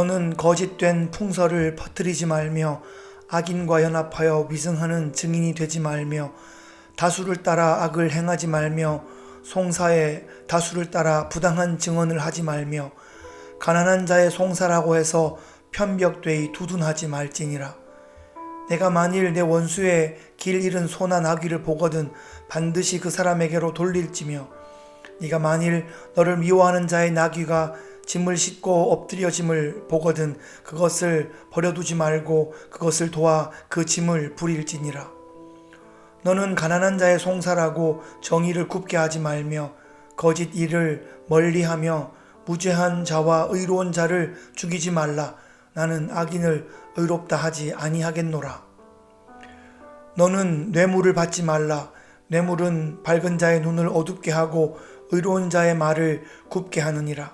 너는 거짓된 풍설을 퍼뜨리지 말며 악인과 연합하여 위증하는 증인이 되지 말며 다수를 따라 악을 행하지 말며 송사에 다수를 따라 부당한 증언을 하지 말며 가난한 자의 송사라고 해서 편벽되이 두둔하지 말지니라. 내가 만일 내 원수의 길 잃은 소나 나귀를 보거든 반드시 그 사람에게로 돌릴지며 네가 만일 너를 미워하는 자의 나귀가 짐을 싣고 엎드려짐을 보거든 그것을 버려두지 말고 그것을 도와 그 짐을 부릴지니라. 너는 가난한 자의 송사라고 정의를 굽게 하지 말며 거짓 일을 멀리하며 무죄한 자와 의로운 자를 죽이지 말라. 나는 악인을 의롭다 하지 아니하겠노라. 너는 뇌물을 받지 말라. 뇌물은 밝은 자의 눈을 어둡게 하고 의로운 자의 말을 굽게 하느니라.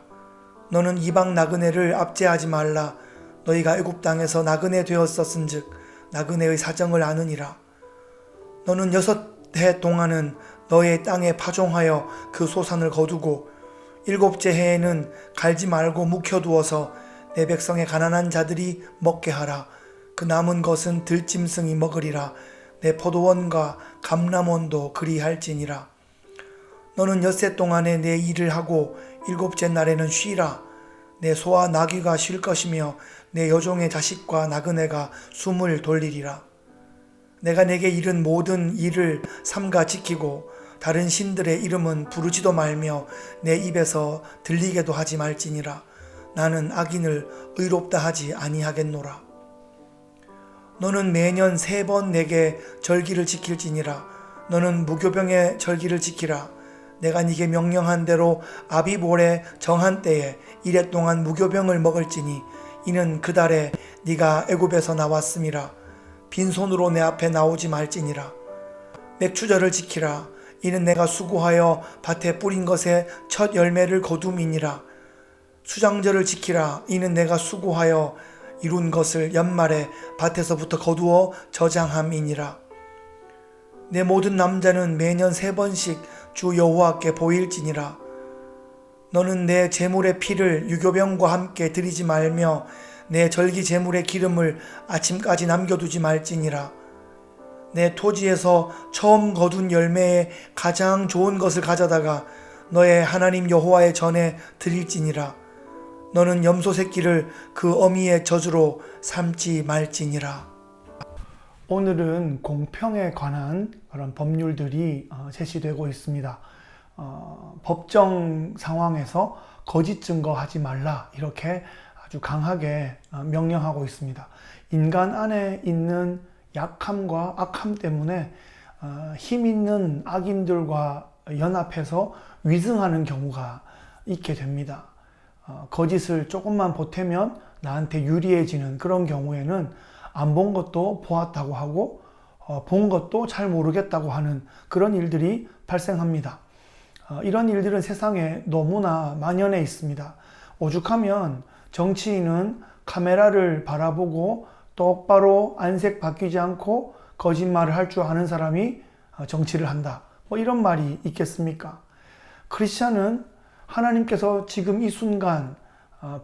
너는 이방 나그네를 압제하지 말라. 너희가 애굽 땅에서 나그네 되었었은즉 나그네의 사정을 아느니라. 너는 6해 동안은 너의 땅에 파종하여 그 소산을 거두고 7째 해에는 갈지 말고 묵혀두어서 내 백성의 가난한 자들이 먹게 하라. 그 남은 것은 들짐승이 먹으리라. 내 포도원과 감람원도 그리할지니라. 너는 6해 동안에 내 일을 하고 7째 날에는 쉬라. 내 소와 나귀가 쉴 것이며 내 여종의 자식과 나그네가 숨을 돌리리라. 내가 내게 이른 모든 일을 삼가 지키고 다른 신들의 이름은 부르지도 말며 내 입에서 들리게도 하지 말지니라. 나는 악인을 의롭다 하지 아니하겠노라. 너는 매년 3번 내게 절기를 지킬지니라. 너는 무교병의 절기를 지키라. 내가 네게 명령한 대로 아비볼의 정한 때에 1해 동안 무교병을 먹을지니 이는 그 달에 네가 애굽에서 나왔음이라. 빈손으로 내 앞에 나오지 말지니라. 맥추절을 지키라. 이는 내가 수고하여 밭에 뿌린 것의 첫 열매를 거둠이니라. 수장절을 지키라. 이는 내가 수고하여 이룬 것을 연말에 밭에서부터 거두어 저장함이니라. 내 모든 남자는 매년 3번씩 주 여호와께 보일지니라. 너는 내 제물의 피를 유교병과 함께 드리지 말며 내 절기 제물의 기름을 아침까지 남겨두지 말지니라. 내 토지에서 처음 거둔 열매의 가장 좋은 것을 가져다가 너의 하나님 여호와의 전에 드릴지니라. 너는 염소 새끼를 그 어미의 저주로 삼지 말지니라. 오늘은 공평에 관한 그런 법률들이 제시되고 있습니다. 법정 상황에서 거짓 증거하지 말라 이렇게 아주 강하게 명령하고 있습니다. 인간 안에 있는 약함과 악함 때문에 힘 있는 악인들과 연합해서 위증하는 경우가 있게 됩니다. 거짓을 조금만 보태면 나한테 유리해지는 그런 경우에는 안 본 것도 보았다고 하고 본 것도 잘 모르겠다고 하는 그런 일들이 발생합니다. 이런 일들은 세상에 너무나 만연해 있습니다. 오죽하면 정치인은 카메라를 바라보고 똑바로 안색 바뀌지 않고 거짓말을 할 줄 아는 사람이 정치를 한다. 이런 말이 있겠습니까? 크리스찬은 하나님께서 지금 이 순간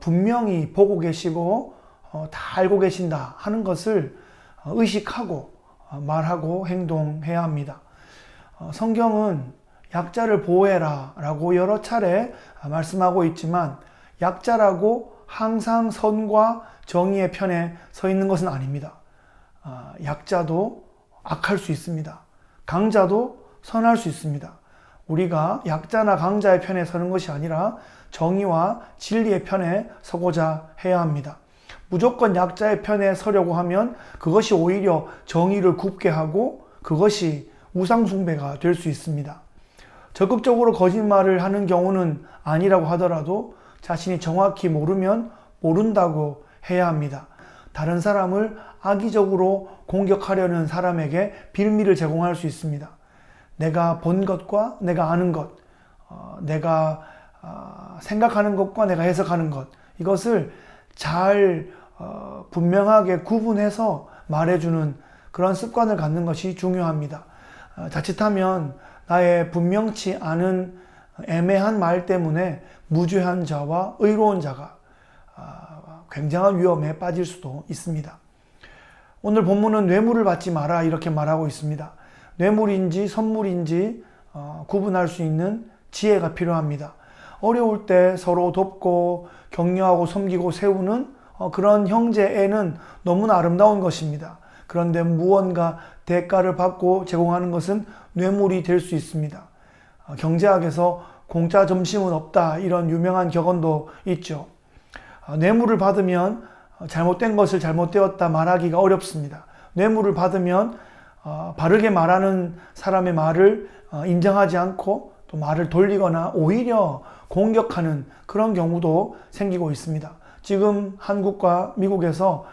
분명히 보고 계시고 다 알고 계신다 하는 것을 의식하고 말하고 행동해야 합니다. 성경은 약자를 보호해라 라고 여러 차례 말씀하고 있지만 약자라고 항상 선과 정의의 편에 서 있는 것은 아닙니다. 약자도 악할 수 있습니다. 강자도 선할 수 있습니다. 우리가 약자나 강자의 편에 서는 것이 아니라 정의와 진리의 편에 서고자 해야 합니다. 무조건 약자의 편에 서려고 하면 그것이 오히려 정의를 굽게 하고 그것이 우상숭배가 될 수 있습니다. 적극적으로 거짓말을 하는 경우는 아니라고 하더라도 자신이 정확히 모르면 모른다고 해야 합니다. 다른 사람을 악의적으로 공격하려는 사람에게 빌미를 제공할 수 있습니다. 내가 본 것과 내가 아는 것, 내가 생각하는 것과 내가 해석하는 것, 이것을 잘 분명하게 구분해서 말해주는 그런 습관을 갖는 것이 중요합니다. 자칫하면 나의 분명치 않은 애매한 말 때문에 무죄한 자와 의로운 자가 굉장한 위험에 빠질 수도 있습니다. 오늘 본문은 뇌물을 받지 마라 이렇게 말하고 있습니다. 뇌물인지 선물인지 구분할 수 있는 지혜가 필요합니다. 어려울 때 서로 돕고 격려하고 섬기고 세우는 그런 형제애는 너무나 아름다운 것입니다. 그런데 무언가 대가를 받고 제공하는 것은 뇌물이 될 수 있습니다. 경제학에서 공짜 점심은 없다 이런 유명한 격언도 있죠. 뇌물을 받으면 잘못된 것을 잘못되었다 말하기가 어렵습니다. 뇌물을 받으면 바르게 말하는 사람의 말을 인정하지 않고 또 말을 돌리거나 오히려 공격하는 그런 경우도 생기고 있습니다. 지금 한국과 미국에서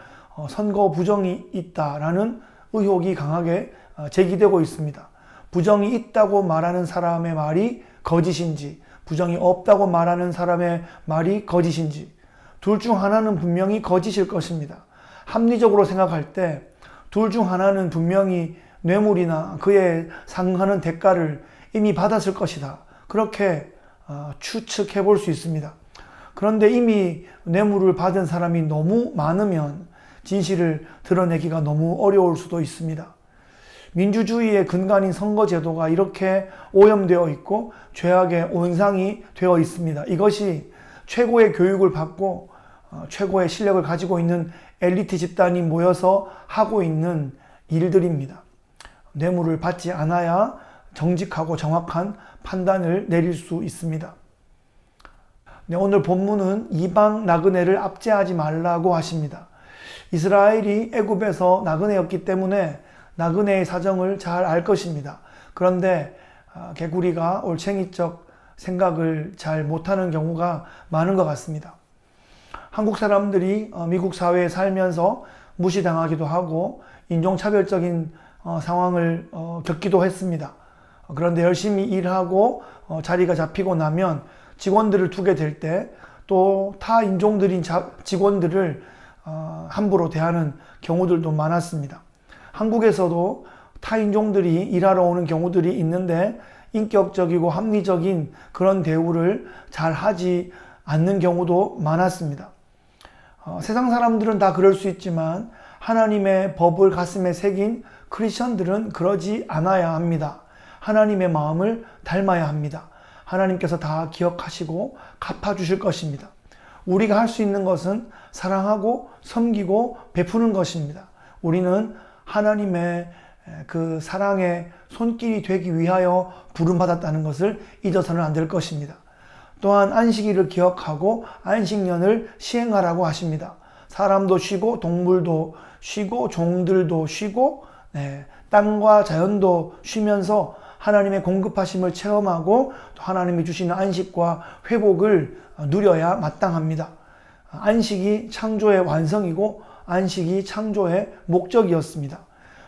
선거 부정이 있다라는 의혹이 강하게 제기되고 있습니다. 부정이 있다고 말하는 사람의 말이 거짓인지, 부정이 없다고 말하는 사람의 말이 거짓인지, 둘 중 하나는 분명히 거짓일 것입니다. 합리적으로 생각할 때 둘 중 하나는 분명히 뇌물이나 그에 상응하는 대가를 이미 받았을 것이다. 그렇게 추측해 볼 수 있습니다. 그런데 이미 뇌물을 받은 사람이 너무 많으면 진실을 드러내기가 너무 어려울 수도 있습니다. 민주주의의 근간인 선거제도가 이렇게 오염되어 있고 죄악의 온상이 되어 있습니다. 이것이 최고의 교육을 받고 최고의 실력을 가지고 있는 엘리트 집단이 모여서 하고 있는 일들입니다. 뇌물을 받지 않아야 정직하고 정확한 판단을 내릴 수 있습니다. 네, 오늘 본문은 이방 나그네를 압제하지 말라고 하십니다. 이스라엘이 애굽에서 나그네였기 때문에 나그네의 사정을 잘 알 것입니다. 그런데 개구리가 올챙이적 생각을 잘 못하는 경우가 많은 것 같습니다. 한국 사람들이 미국 사회에 살면서 무시당하기도 하고 인종차별적인 상황을 겪기도 했습니다. 그런데 열심히 일하고 자리가 잡히고 나면 직원들을 두게 될 때 또 타 인종들인 직원들을 함부로 대하는 경우들도 많았습니다. 한국에서도 타 인종들이 일하러 오는 경우들이 있는데 인격적이고 합리적인 그런 대우를 잘 하지 않는 경우도 많았습니다. 세상 사람들은 다 그럴 수 있지만 하나님의 법을 가슴에 새긴 크리스천들은 그러지 않아야 합니다. 하나님의 마음을 닮아야 합니다. 하나님께서 다 기억하시고 갚아주실 것입니다. 우리가 할 수 있는 것은 사랑하고 섬기고 베푸는 것입니다. 우리는 하나님의 그 사랑의 손길이 되기 위하여 부름받았다는 것을 잊어서는 안 될 것입니다. 또한 안식일을 기억하고 안식년을 시행하라고 하십니다. 사람도 쉬고 동물도 쉬고 종들도 쉬고 땅과 자연도 쉬면서 하나님의 공급하심을 체험하고 또 하나님이 주시는 안식과 회복을 누려야 마땅합니다. 안식이 창조의 완성이고 안식이 창조의 목적이었습니다.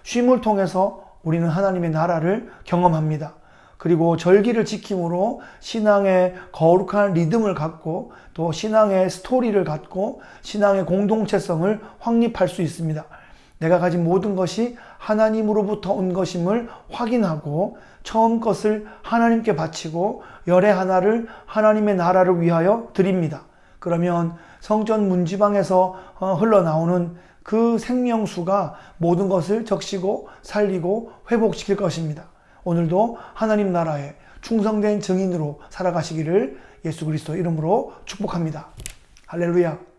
쉼을 통해서 우리는 하나님의 나라를 경험합니다. 그리고 절기를 지킴으로 신앙의 거룩한 리듬을 갖고 또 신앙의 스토리를 갖고 신앙의 공동체성을 확립할 수 있습니다. 내가 가진 모든 것이 하나님으로부터 온 것임을 확인하고 처음 것을 하나님께 바치고 열의 하나를 하나님의 나라를 위하여 드립니다. 그러면 성전 문지방에서 흘러나오는 그 생명수가 모든 것을 적시고 살리고 회복시킬 것입니다. 오늘도 하나님 나라에 충성된 증인으로 살아가시기를 예수 그리스도 이름으로 축복합니다. 할렐루야.